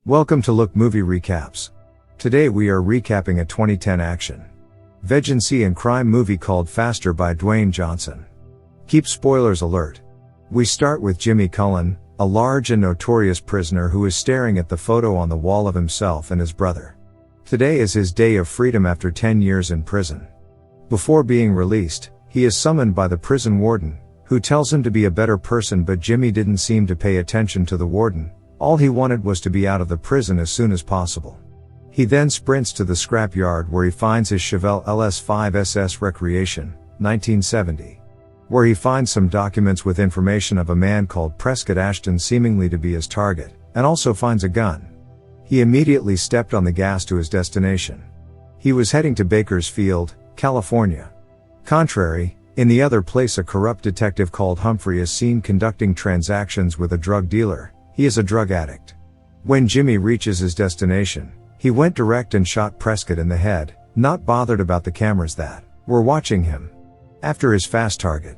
Welcome to Look Movie Recaps. Today we are recapping a 2010 action vengeance and crime movie called Faster by Dwayne Johnson. Keep spoilers alert. We start with Jimmy Cullen, a large and notorious prisoner who is staring at the photo on the wall of himself and his brother. Today is his day of freedom after 10 years in prison. Before being released, he is summoned by the prison warden, who tells him to be a better person, but Jimmy didn't seem to pay attention to the warden. All he wanted was to be out of the prison as soon as possible. He then sprints to the scrap yard where he finds his Chevelle LS5 SS Recreation, 1970. Where he finds some documents with information of a man called Prescott Ashton seemingly to be his target, and also finds a gun. He immediately stepped on the gas to his destination. He was heading to Bakersfield, California. Contrary, in the other place a corrupt detective called Humphrey is seen conducting transactions with a drug dealer. He is a drug addict. When Jimmy reaches his destination, he went direct and shot Prescott in the head, not bothered about the cameras that were watching him. After his fast target,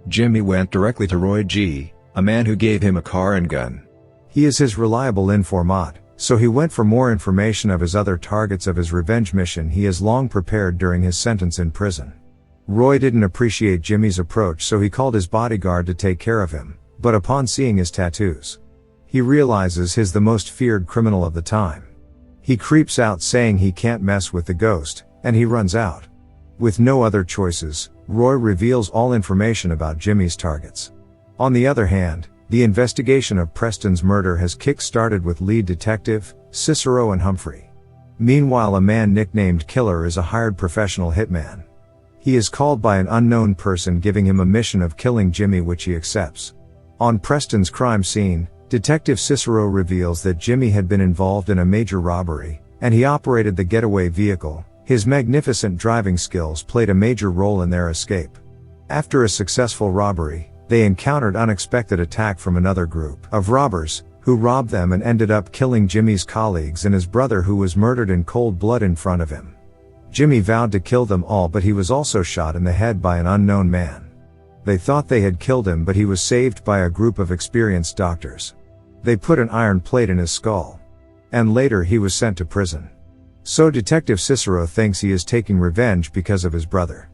Jimmy went directly to Roy G., a man who gave him a car and gun. He is his reliable informant, so he went for more information of his other targets of his revenge mission he has long prepared during his sentence in prison. Roy didn't appreciate Jimmy's approach, so he called his bodyguard to take care of him, but upon seeing his tattoos, he realizes he's the most feared criminal of the time. He creeps out saying he can't mess with the ghost, and he runs out. With no other choices, Roy reveals all information about Jimmy's targets. On the other hand, the investigation of Preston's murder has kick-started with lead detective, Cicero and Humphrey. Meanwhile, a man nicknamed Killer is a hired professional hitman. He is called by an unknown person giving him a mission of killing Jimmy, which he accepts. On Preston's crime scene, Detective Cicero reveals that Jimmy had been involved in a major robbery, and he operated the getaway vehicle. His magnificent driving skills played a major role in their escape. After a successful robbery, they encountered unexpected attack from another group of robbers, who robbed them and ended up killing Jimmy's colleagues and his brother, who was murdered in cold blood in front of him. Jimmy vowed to kill them all, but he was also shot in the head by an unknown man. They thought they had killed him, but he was saved by a group of experienced doctors. They put an iron plate in his skull. And later he was sent to prison. So Detective Cicero thinks he is taking revenge because of his brother.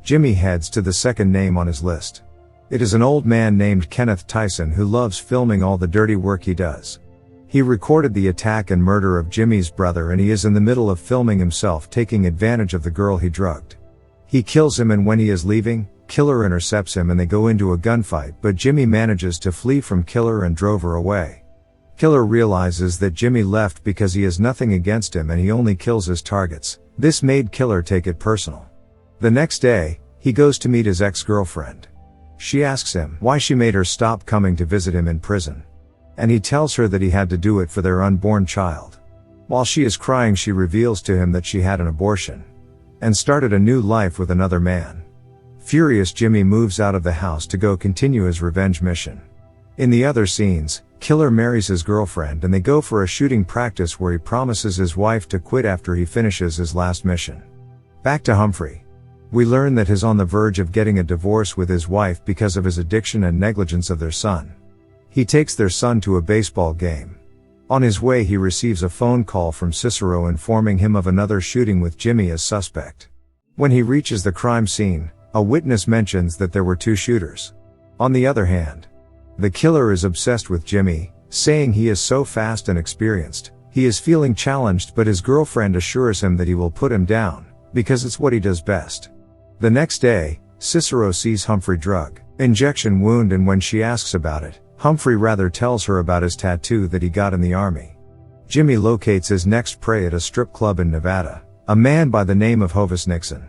Jimmy heads to the second name on his list. It is an old man named Kenneth Tyson who loves filming all the dirty work he does. He recorded the attack and murder of Jimmy's brother, and he is in the middle of filming himself taking advantage of the girl he drugged. He kills him, and when he is leaving, Killer intercepts him and they go into a gunfight, but Jimmy manages to flee from Killer and drove her away. Killer realizes that Jimmy left because he has nothing against him and he only kills his targets. This made Killer take it personal. The next day, he goes to meet his ex-girlfriend. She asks him why she made her stop coming to visit him in prison. And he tells her that he had to do it for their unborn child. While she is crying, she reveals to him that she had an abortion and started a new life with another man. Furious, Jimmy moves out of the house to go continue his revenge mission. In the other scenes, Killer marries his girlfriend and they go for a shooting practice where he promises his wife to quit after he finishes his last mission. Back to Humphrey. We learn that he's on the verge of getting a divorce with his wife because of his addiction and negligence of their son. He takes their son to a baseball game. On his way, he receives a phone call from Cicero informing him of another shooting with Jimmy as suspect. When he reaches the crime scene, a witness mentions that there were two shooters. On the other hand, the killer is obsessed with Jimmy, saying he is so fast and experienced. He is feeling challenged, but his girlfriend assures him that he will put him down, because it's what he does best. The next day, Cicero sees Humphrey drug injection wound, and when she asks about it, Humphrey rather tells her about his tattoo that he got in the army. Jimmy locates his next prey at a strip club in Nevada, a man by the name of Hovis Nixon.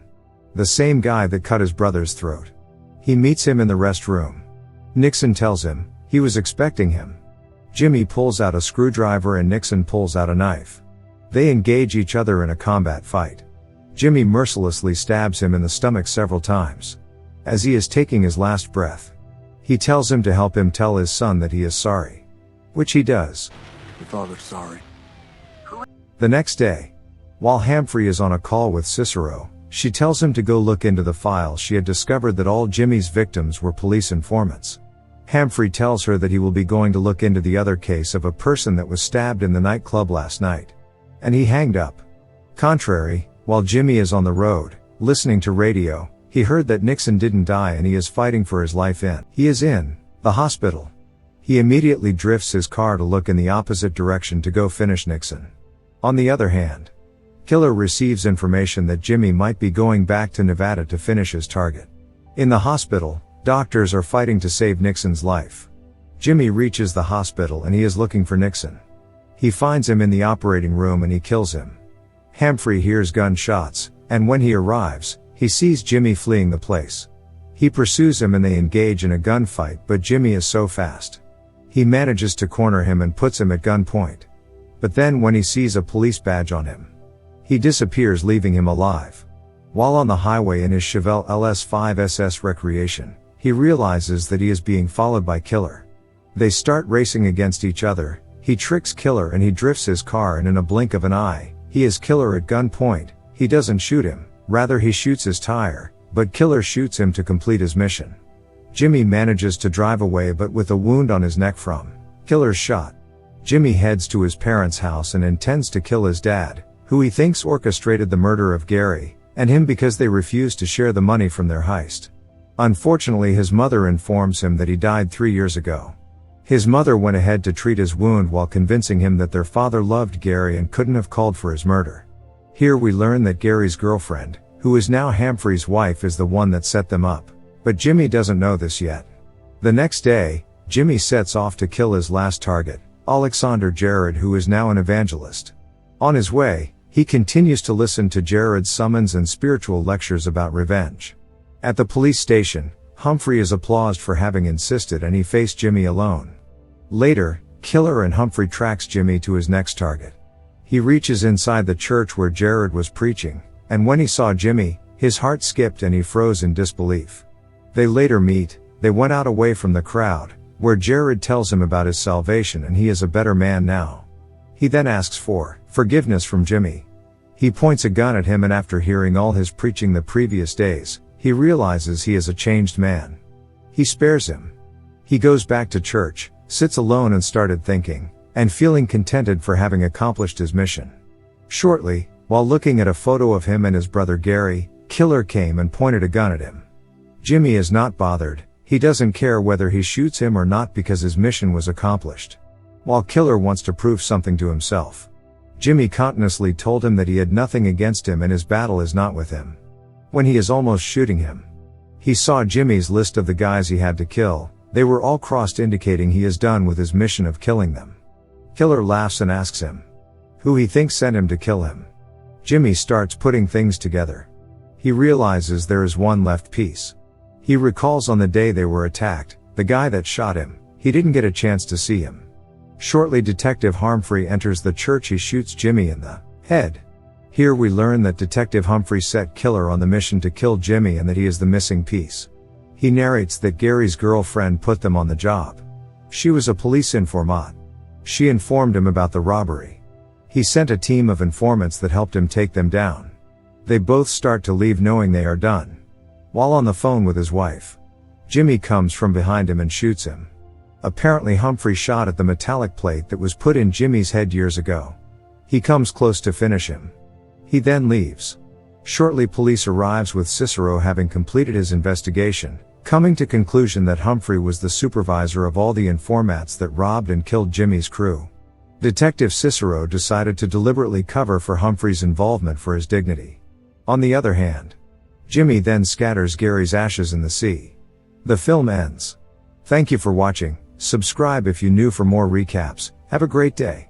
The same guy that cut his brother's throat. He meets him in the restroom. Nixon tells him he was expecting him. Jimmy pulls out a screwdriver and Nixon pulls out a knife. They engage each other in a combat fight. Jimmy mercilessly stabs him in the stomach several times. As he is taking his last breath, he tells him to help him tell his son that he is sorry. Which he does. Your father's sorry. The next day, while Humphrey is on a call with Cicero, she tells him to go look into the files. She had discovered that all Jimmy's victims were police informants. Humphrey tells her that he will be going to look into the other case of a person that was stabbed in the nightclub last night. And he hanged up. Contrary, while Jimmy is on the road, listening to radio, he heard that Nixon didn't die and he is fighting for his life he is in the hospital. He immediately drifts his car to look in the opposite direction to go finish Nixon. On the other hand, Killer receives information that Jimmy might be going back to Nevada to finish his target. In the hospital, doctors are fighting to save Nixon's life. Jimmy reaches the hospital and he is looking for Nixon. He finds him in the operating room and he kills him. Humphrey hears gunshots, and when he arrives, he sees Jimmy fleeing the place. He pursues him and they engage in a gunfight, but Jimmy is so fast. He manages to corner him and puts him at gunpoint. But then when he sees a police badge on him, he disappears, leaving him alive. While on the highway in his Chevelle LS5 SS Recreation, he realizes that he is being followed by Killer. They start racing against each other. He tricks Killer and he drifts his car, and in a blink of an eye, he is Killer at gunpoint. He doesn't shoot him, rather he shoots his tire, but Killer shoots him to complete his mission. Jimmy manages to drive away, but with a wound on his neck from Killer's shot. Jimmy heads to his parents' house and intends to kill his dad, who he thinks orchestrated the murder of Gary and him because they refused to share the money from their heist. Unfortunately, his mother informs him that he died 3 years ago. His mother went ahead to treat his wound while convincing him that their father loved Gary and couldn't have called for his murder. Here we learn that Gary's girlfriend, who is now Humphrey's wife, is the one that set them up. But Jimmy doesn't know this yet. The next day, Jimmy sets off to kill his last target, Alexander Jared, who is now an evangelist. On his way, he continues to listen to Jared's summons and spiritual lectures about revenge. At the police station, Humphrey is applauded for having insisted and he faced Jimmy alone. Later, Killer and Humphrey tracks Jimmy to his next target. He reaches inside the church where Jared was preaching, and when he saw Jimmy, his heart skipped and he froze in disbelief. They later meet. They went out away from the crowd, where Jared tells him about his salvation and he is a better man now. He then asks for forgiveness from Jimmy. He points a gun at him, and after hearing all his preaching the previous days, he realizes he is a changed man. He spares him. He goes back to church, sits alone and started thinking, and feeling contented for having accomplished his mission. Shortly, while looking at a photo of him and his brother Gary, Killer came and pointed a gun at him. Jimmy is not bothered. He doesn't care whether he shoots him or not because his mission was accomplished. While Killer wants to prove something to himself, Jimmy continuously told him that he had nothing against him and his battle is not with him. When he is almost shooting him, he saw Jimmy's list of the guys he had to kill. They were all crossed, indicating he is done with his mission of killing them. Killer laughs and asks him who he thinks sent him to kill him. Jimmy starts putting things together. He realizes there is one left piece. He recalls on the day they were attacked, the guy that shot him, he didn't get a chance to see him. Shortly, Detective Humphrey enters the church. He shoots Jimmy in the head. Here we learn that Detective Humphrey set Killer on the mission to kill Jimmy and that he is the missing piece. He narrates that Gary's girlfriend put them on the job. She was a police informant. She informed him about the robbery. He sent a team of informants that helped him take them down. They both start to leave knowing they are done. While on the phone with his wife, Jimmy comes from behind him and shoots him. Apparently Humphrey shot at the metallic plate that was put in Jimmy's head years ago. He comes close to finish him. He then leaves. Shortly, police arrives with Cicero having completed his investigation, coming to conclusion that Humphrey was the supervisor of all the informants that robbed and killed Jimmy's crew. Detective Cicero decided to deliberately cover for Humphrey's involvement for his dignity. On the other hand, Jimmy then scatters Gary's ashes in the sea. The film ends. Thank you for watching. Subscribe if you're new for more recaps. Have a great day.